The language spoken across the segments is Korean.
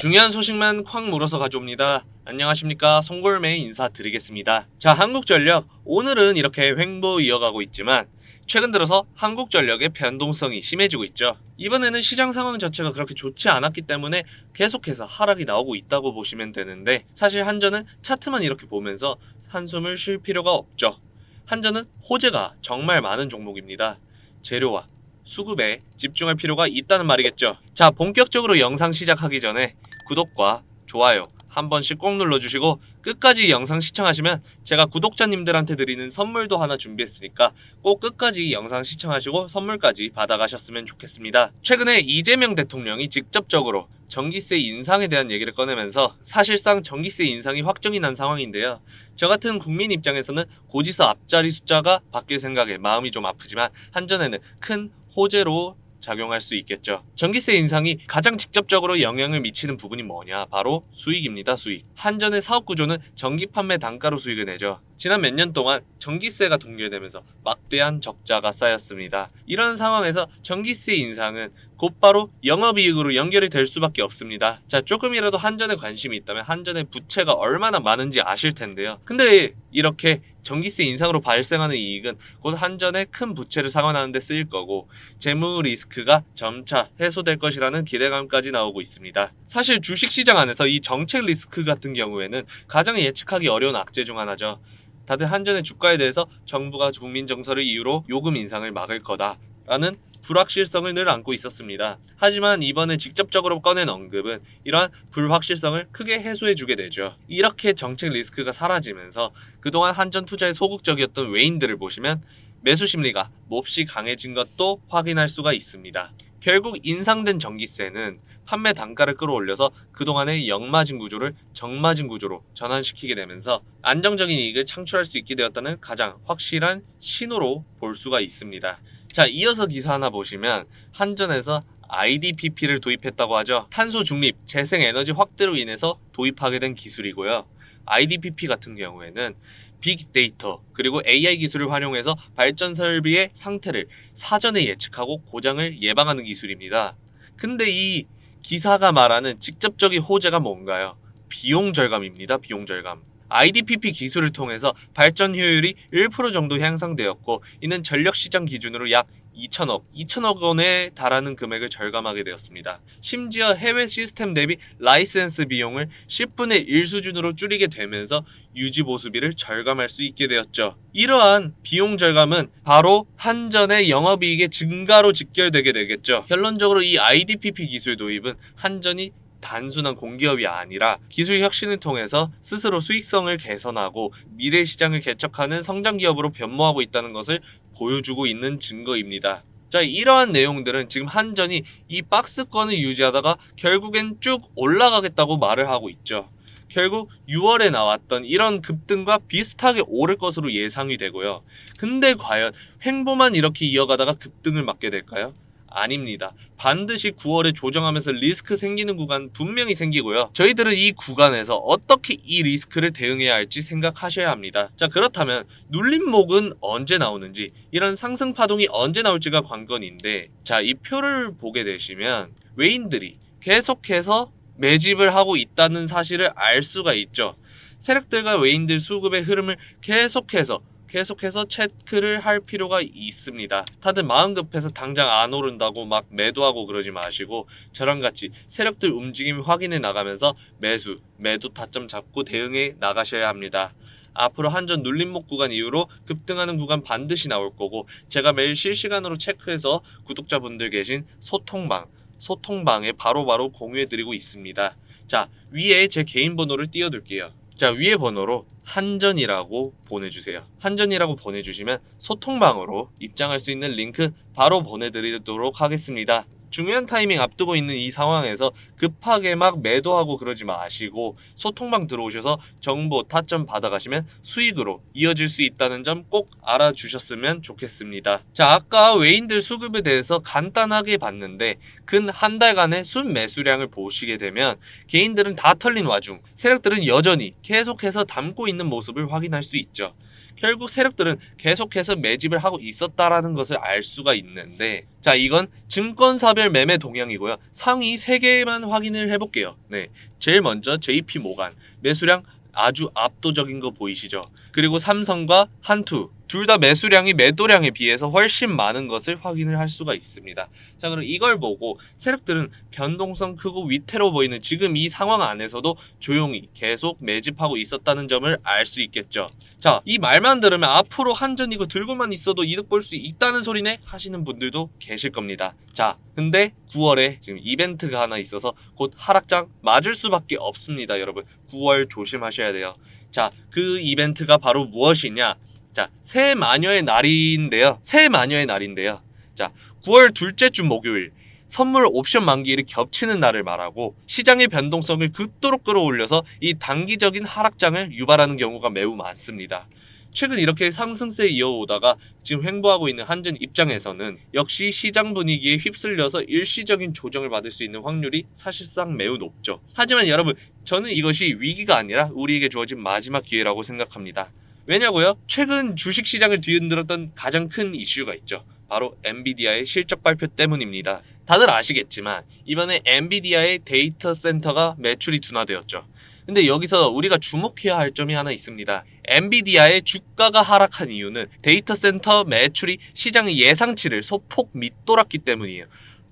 중요한 소식만 콱 물어서 가져옵니다. 안녕하십니까, 송골매 인사드리겠습니다. 자, 한국전력 오늘은 이렇게 횡보 이어가고 있지만 최근 들어서 한국전력의 변동성이 심해지고 있죠. 이번에는 시장 상황 자체가 그렇게 좋지 않았기 때문에 계속해서 하락이 나오고 있다고 보시면 되는데, 사실 한전은 차트만 이렇게 보면서 한숨을 쉴 필요가 없죠. 한전은 호재가 정말 많은 종목입니다. 재료와 수급에 집중할 필요가 있다는 말이겠죠. 자, 본격적으로 영상 시작하기 전에 구독과 좋아요 한 번씩 꼭 눌러주시고, 끝까지 영상 시청하시면 제가 구독자님들한테 드리는 선물도 하나 준비했으니까 꼭 끝까지 영상 시청하시고 선물까지 받아가셨으면 좋겠습니다. 최근에 이재명 대통령이 직접적으로 전기세 인상에 대한 얘기를 꺼내면서 사실상 전기세 인상이 확정이 난 상황인데요. 저 같은 국민 입장에서는 고지서 앞자리 숫자가 바뀔 생각에 마음이 좀 아프지만 한전에는 큰 호재로 작용할 수 있겠죠. 전기세 인상이 가장 직접적으로 영향을 미치는 부분이 뭐냐? 바로 수익입니다. 수익. 한전의 사업 구조는 전기 판매 단가로 수익을 내죠. 지난 몇 년 동안 전기세가 동결되면서 막대한 적자가 쌓였습니다. 이런 상황에서 전기세 인상은 곧바로 영업이익으로 연결이 될 수밖에 없습니다. 자, 조금이라도 한전에 관심이 있다면 한전의 부채가 얼마나 많은지 아실 텐데요. 근데 이렇게 전기세 인상으로 발생하는 이익은 곧 한전의 큰 부채를 상환하는 데 쓰일 거고, 재무 리스크가 점차 해소될 것이라는 기대감까지 나오고 있습니다. 사실 주식시장 안에서 이 정책 리스크 같은 경우에는 가장 예측하기 어려운 악재 중 하나죠. 다들 한전의 주가에 대해서 정부가 국민 정서를 이유로 요금 인상을 막을 거다라는 불확실성을 늘 안고 있었습니다. 하지만 이번에 직접적으로 꺼낸 언급은 이러한 불확실성을 크게 해소해주게 되죠. 이렇게 정책 리스크가 사라지면서 그동안 한전 투자에 소극적이었던 외인들을 보시면 매수 심리가 몹시 강해진 것도 확인할 수가 있습니다. 결국 인상된 전기세는 판매 단가를 끌어올려서 그동안의 역마진 구조를 정마진 구조로 전환시키게 되면서 안정적인 이익을 창출할 수 있게 되었다는 가장 확실한 신호로 볼 수가 있습니다. 자, 이어서 기사 하나 보시면 한전에서 IDPP를 도입했다고 하죠. 탄소 중립, 재생 에너지 확대로 인해서 도입하게 된 기술이고요. IDPP 같은 경우에는 빅데이터 그리고 AI 기술을 활용해서 발전 설비의 상태를 사전에 예측하고 고장을 예방하는 기술입니다. 근데 이 기사가 말하는 직접적인 호재가 뭔가요? 비용 절감입니다. 비용 절감. IDPP 기술을 통해서 발전 효율이 1% 정도 향상되었고, 이는 전력 시장 기준으로 약 2천억 원에 달하는 금액을 절감하게 되었습니다. 심지어 해외 시스템 대비 라이센스 비용을 10분의 1 수준으로 줄이게 되면서 유지 보수비를 절감할 수 있게 되었죠. 이러한 비용 절감은 바로 한전의 영업이익의 증가로 직결되게 되겠죠. 결론적으로 이 IDPP 기술 도입은 한전이 단순한 공기업이 아니라 기술 혁신을 통해서 스스로 수익성을 개선하고 미래 시장을 개척하는 성장 기업으로 변모하고 있다는 것을 보여주고 있는 증거입니다. 자, 이러한 내용들은 지금 한전이 이 박스권을 유지하다가 결국엔 쭉 올라가겠다고 말을 하고 있죠. 결국 6월에 나왔던 이런 급등과 비슷하게 오를 것으로 예상이 되고요. 근데 과연 횡보만 이렇게 이어가다가 급등을 맞게 될까요? 아닙니다. 반드시 9월에 조정하면서 리스크 생기는 구간 분명히 생기고요. 저희들은 이 구간에서 어떻게 이 리스크를 대응해야 할지 생각하셔야 합니다. 자, 그렇다면 눌림목은 언제 나오는지, 이런 상승 파동이 언제 나올지가 관건인데, 자, 이 표를 보게 되시면 외인들이 계속해서 매집을 하고 있다는 사실을 알 수가 있죠. 세력들과 외인들 수급의 흐름을 계속해서 체크를 할 필요가 있습니다. 다들 마음 급해서 당장 안 오른다고 막 매도하고 그러지 마시고, 저랑 같이 세력들 움직임 확인해 나가면서 매도 타점 잡고 대응해 나가셔야 합니다. 앞으로 한전 눌림목 구간 이후로 급등하는 구간 반드시 나올 거고, 제가 매일 실시간으로 체크해서 구독자분들 계신 소통방에 바로바로 공유해드리고 있습니다. 자, 위에 제 개인 번호를 띄워둘게요. 자, 위에 번호로 한전이라고 보내주세요. 한전이라고 보내주시면 소통방으로 입장할 수 있는 링크 바로 보내드리도록 하겠습니다. 중요한 타이밍 앞두고 있는 이 상황에서 급하게 막 매도하고 그러지 마시고 소통방 들어오셔서 정보 타점 받아가시면 수익으로 이어질 수 있다는 점 꼭 알아주셨으면 좋겠습니다. 자, 아까 외인들 수급에 대해서 간단하게 봤는데 근 한 달간의 순 매수량을 보시게 되면 개인들은 다 털린 와중 세력들은 여전히 계속해서 담고 있는 모습을 확인할 수 있죠. 결국 세력들은 계속해서 매집을 하고 있었다라는 것을 알 수가 있는데, 자, 이건 증권사별 매매 동향이고요. 상위 3개만 확인을 해볼게요. 네, 제일 먼저 JP 모간 매수량 아주 압도적인 거 보이시죠? 그리고 삼성과 한투 둘 다 매수량이 매도량에 비해서 훨씬 많은 것을 확인을 할 수가 있습니다. 자, 그럼 이걸 보고 세력들은 변동성 크고 위태로워 보이는 지금 이 상황 안에서도 조용히 계속 매집하고 있었다는 점을 알 수 있겠죠. 자, 이 말만 들으면 앞으로 한전 이거 들고만 있어도 이득 볼 수 있다는 소리네 하시는 분들도 계실 겁니다. 자, 근데 9월에 지금 이벤트가 하나 있어서 곧 하락장 맞을 수밖에 없습니다. 여러분 9월 조심하셔야 돼요. 자, 그 이벤트가 바로 무엇이냐? 자, 새마녀의 날인데요. 자, 9월 둘째 주 목요일 선물 옵션 만기일이 겹치는 날을 말하고 시장의 변동성을 극도로 끌어올려서 이 단기적인 하락장을 유발하는 경우가 매우 많습니다. 최근 이렇게 상승세 이어오다가 지금 횡보하고 있는 한전 입장에서는 역시 시장 분위기에 휩쓸려서 일시적인 조정을 받을 수 있는 확률이 사실상 매우 높죠. 하지만 여러분, 저는 이것이 위기가 아니라 우리에게 주어진 마지막 기회라고 생각합니다. 왜냐고요? 최근 주식시장을 뒤흔들었던 가장 큰 이슈가 있죠. 바로 엔비디아의 실적 발표 때문입니다. 다들 아시겠지만 이번에 엔비디아의 데이터 센터가 매출이 둔화되었죠. 근데 여기서 우리가 주목해야 할 점이 하나 있습니다. 엔비디아의 주가가 하락한 이유는 데이터 센터 매출이 시장의 예상치를 소폭 밑돌았기 때문이에요.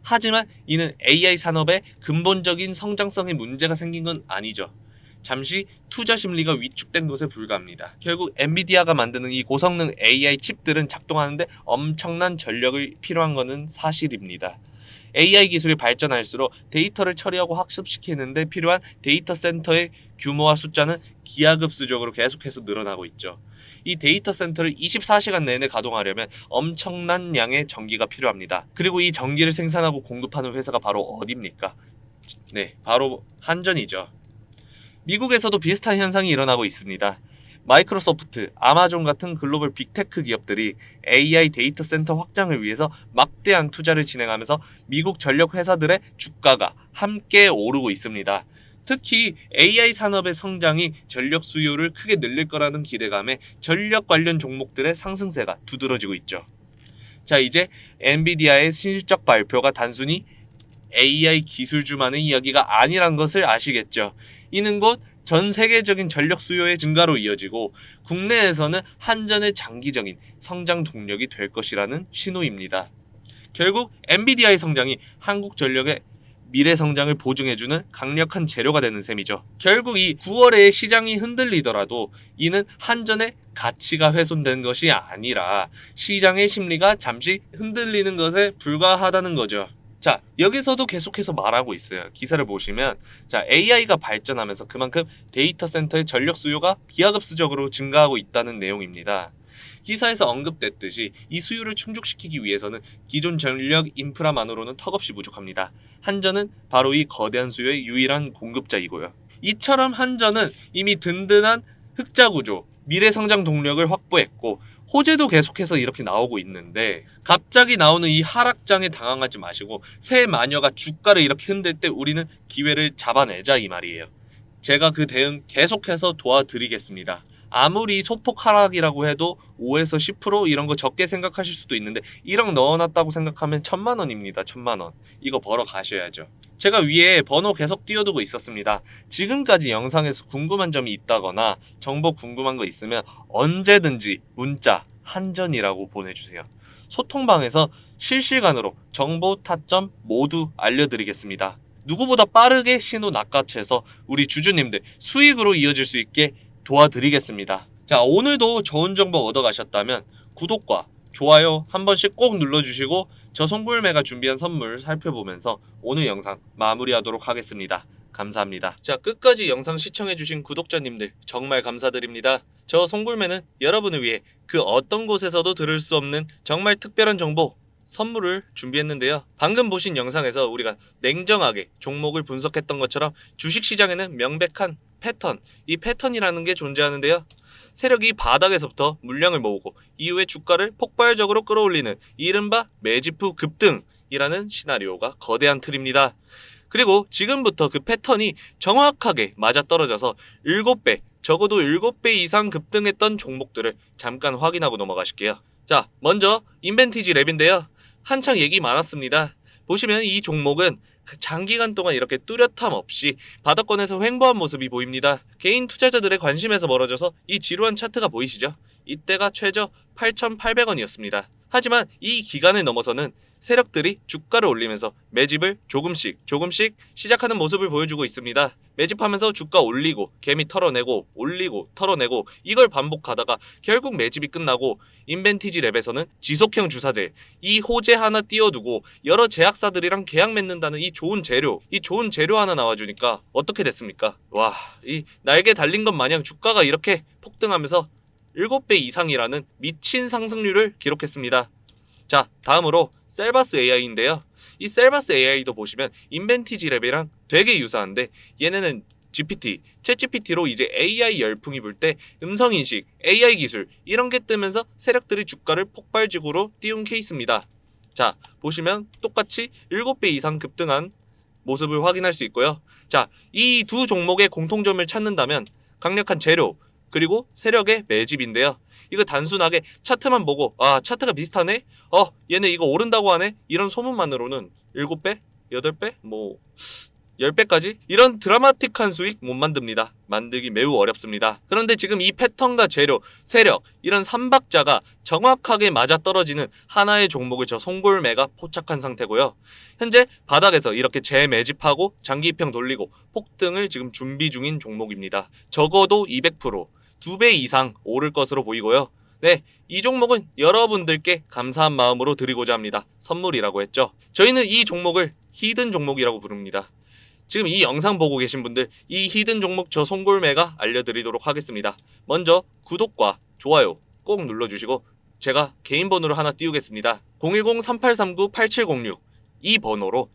하지만 이는 AI 산업의 근본적인 성장성에 문제가 생긴 건 아니죠. 잠시 투자 심리가 위축된 것에 불과합니다. 결국 엔비디아가 만드는 이 고성능 AI 칩들은 작동하는데 엄청난 전력이 필요한 것은 사실입니다. AI 기술이 발전할수록 데이터를 처리하고 학습시키는데 필요한 데이터 센터의 규모와 숫자는 기하급수적으로 계속해서 늘어나고 있죠. 이 데이터 센터를 24시간 내내 가동하려면 엄청난 양의 전기가 필요합니다. 그리고 이 전기를 생산하고 공급하는 회사가 바로 어디입니까? 네, 바로 한전이죠. 미국에서도 비슷한 현상이 일어나고 있습니다. 마이크로소프트, 아마존 같은 글로벌 빅테크 기업들이 AI 데이터 센터 확장을 위해서 막대한 투자를 진행하면서 미국 전력 회사들의 주가가 함께 오르고 있습니다. 특히 AI 산업의 성장이 전력 수요를 크게 늘릴 거라는 기대감에 전력 관련 종목들의 상승세가 두드러지고 있죠. 자, 이제 엔비디아의 실적 발표가 단순히 AI 기술주만의 이야기가 아니란 것을 아시겠죠. 이는 곧 전 세계적인 전력 수요의 증가로 이어지고 국내에서는 한전의 장기적인 성장 동력이 될 것이라는 신호입니다. 결국 엔비디아의 성장이 한국전력의 미래 성장을 보증해주는 강력한 재료가 되는 셈이죠. 결국 이 9월에 시장이 흔들리더라도 이는 한전의 가치가 훼손된 것이 아니라 시장의 심리가 잠시 흔들리는 것에 불과하다는 거죠. 자, 여기서도 계속해서 말하고 있어요. 기사를 보시면 자, AI가 발전하면서 그만큼 데이터 센터의 전력 수요가 기하급수적으로 증가하고 있다는 내용입니다. 기사에서 언급됐듯이 이 수요를 충족시키기 위해서는 기존 전력 인프라만으로는 턱없이 부족합니다. 한전은 바로 이 거대한 수요의 유일한 공급자이고요. 이처럼 한전은 이미 든든한 흑자 구조, 미래 성장 동력을 확보했고 호재도 계속해서 이렇게 나오고 있는데 갑자기 나오는 이 하락장에 당황하지 마시고 새 마녀가 주가를 이렇게 흔들 때 우리는 기회를 잡아내자 이 말이에요. 제가 그 대응 계속해서 도와드리겠습니다. 아무리 소폭 하락이라고 해도 5에서 10% 이런 거 적게 생각하실 수도 있는데 1억 넣어놨다고 생각하면 1000만원입니다. 1000만원. 이거 벌어 가셔야죠. 제가 위에 번호 계속 띄워두고 있었습니다. 지금까지 영상에서 궁금한 점이 있다거나 정보 궁금한 거 있으면 언제든지 문자 한전이라고 보내주세요. 소통방에서 실시간으로 정보 타점 모두 알려드리겠습니다. 누구보다 빠르게 신호 낚아채서 우리 주주님들 수익으로 이어질 수 있게 도와드리겠습니다. 자, 오늘도 좋은 정보 얻어가셨다면 구독과 좋아요 한 번씩 꼭 눌러주시고 저 송골매가 준비한 선물 살펴보면서 오늘 영상 마무리하도록 하겠습니다. 감사합니다. 자, 끝까지 영상 시청해주신 구독자님들 정말 감사드립니다. 저 송골매는 여러분을 위해 그 어떤 곳에서도 들을 수 없는 정말 특별한 정보 선물을 준비했는데요. 방금 보신 영상에서 우리가 냉정하게 종목을 분석했던 것처럼 주식시장에는 명백한 패턴, 이 패턴이라는 게 존재하는데요. 세력이 바닥에서부터 물량을 모으고 이후에 주가를 폭발적으로 끌어올리는 이른바 매집 후 급등이라는 시나리오가 거대한 틀입니다. 그리고 지금부터 그 패턴이 정확하게 맞아떨어져서 7배 적어도 7배 이상 급등했던 종목들을 잠깐 확인하고 넘어가실게요. 자, 먼저 인벤티지 랩인데요. 한창 얘기 많았습니다. 보시면 이 종목은 장기간 동안 이렇게 뚜렷함 없이 바닥권에서 횡보한 모습이 보입니다. 개인 투자자들의 관심에서 멀어져서 이 지루한 차트가 보이시죠? 이때가 최저 8,800원이었습니다. 하지만 이 기간을 넘어서는 세력들이 주가를 올리면서 매집을 조금씩 시작하는 모습을 보여주고 있습니다. 매집하면서 주가 올리고 개미 털어내고 올리고 털어내고 이걸 반복하다가 결국 매집이 끝나고 인벤티지 랩에서는 지속형 주사제 이 호재 하나 띄워두고 여러 제약사들이랑 계약 맺는다는 이 좋은 재료 하나 나와주니까 어떻게 됐습니까? 와, 이 날개 달린 것 마냥 주가가 이렇게 폭등하면서 7배 이상이라는 미친 상승률을 기록했습니다. 자, 다음으로 셀바스 AI인데요. 이 셀바스 AI도 보시면 인벤티지 랩이랑 되게 유사한데 얘네는 챗 GPT로 이제 AI 열풍이 불 때 음성인식, AI 기술 이런 게 뜨면서 세력들이 주가를 폭발적으로 띄운 케이스입니다. 자, 보시면 똑같이 7배 이상 급등한 모습을 확인할 수 있고요. 자, 이 두 종목의 공통점을 찾는다면 강력한 재료 그리고 세력의 매집인데요. 이거 단순하게 차트만 보고 차트가 비슷하네? 얘네 이거 오른다고 하네? 이런 소문만으로는 7배? 8배? 10배까지? 이런 드라마틱한 수익 못 만듭니다. 만들기 매우 어렵습니다. 그런데 지금 이 패턴과 재료, 세력 이런 삼박자가 정확하게 맞아떨어지는 하나의 종목을 저 송골매가 포착한 상태고요. 현재 바닥에서 이렇게 재매집하고 장기 입형 돌리고 폭등을 지금 준비 중인 종목입니다. 적어도 200%, 2배 이상 오를 것으로 보이고요. 네, 이 종목은 여러분들께 감사한 마음으로 드리고자 합니다. 선물이라고 했죠. 저희는 이 종목을 히든 종목이라고 부릅니다. 지금 이 영상 보고 계신 분들 이 히든 종목 저 송골매가 알려드리도록 하겠습니다. 먼저 구독과 좋아요 꼭 눌러주시고 제가 개인 번호를 하나 띄우겠습니다. 010-3839-8706 이 번호로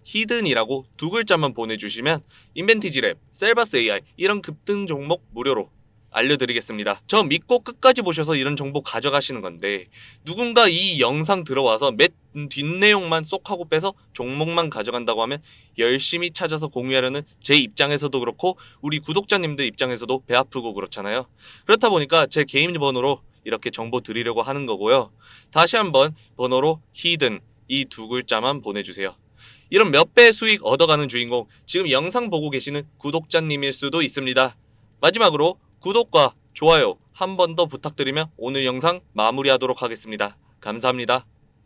히든이라고 두 글자만 보내주시면 인벤티지 랩, 셀바스 AI 이런 급등 종목 무료로 알려드리겠습니다. 저 믿고 끝까지 보셔서 이런 정보 가져가시는 건데 누군가 이 영상 들어와서 몇 뒷내용만 쏙 하고 빼서 종목만 가져간다고 하면 열심히 찾아서 공유하려는 제 입장에서도 그렇고 우리 구독자님들 입장에서도 배 아프고 그렇잖아요. 그렇다 보니까 제 개인 번호로 이렇게 정보 드리려고 하는 거고요. 다시 한번 번호로 히든 이 두 글자만 보내주세요. 이런 몇 배 수익 얻어가는 주인공 지금 영상 보고 계시는 구독자님일 수도 있습니다. 마지막으로 구독과 좋아요 한 번 더 부탁드리며 오늘 영상 마무리하도록 하겠습니다. 감사합니다.